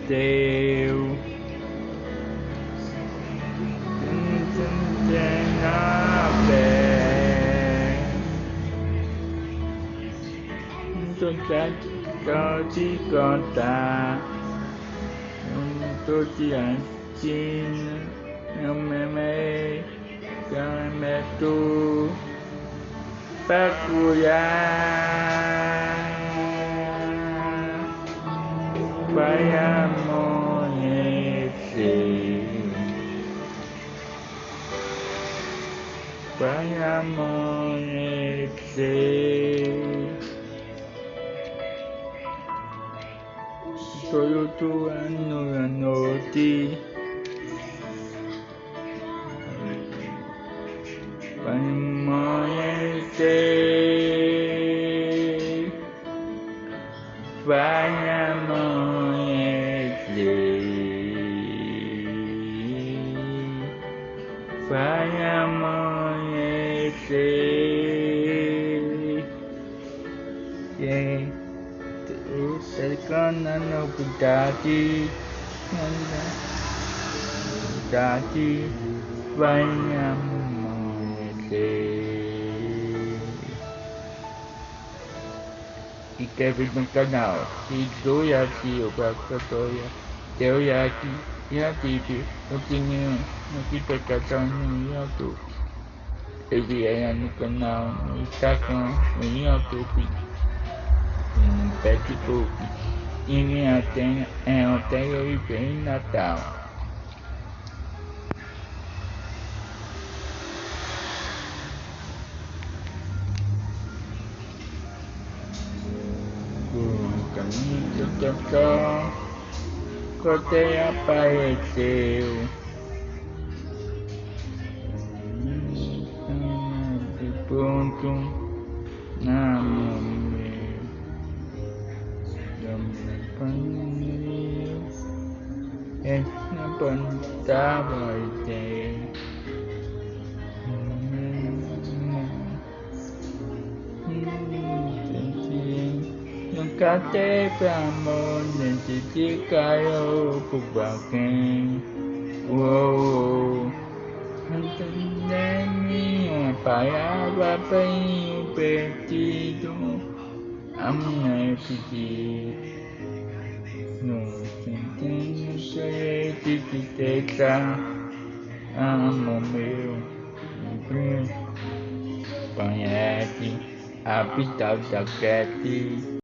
teu tôi sẽ cho chỉ có ta tôi chỉ là chín nhưng mẹ cho mẹ tu Pakuya Bayamonese Toyoto Anoti Bayamonese Bayamonese Terkanano Budati Bayamonese Ikebit ng kanal, si Doyaki o Bakatoya, Teoyaki, Yatiti, Nukinyo, Nakita Katano, Yato, Eviayan ng kanal, Itako, Yato, Petiko, Ini ating Teo Ibig Natal. Kami tetap kota apa itu? Di puntung namun nampan tahu itu. Kate pramon dan cici kayo kubaking wow hantandami paya bapai petido amna piti no tintin saya tititeka amo meu payati api tak saketi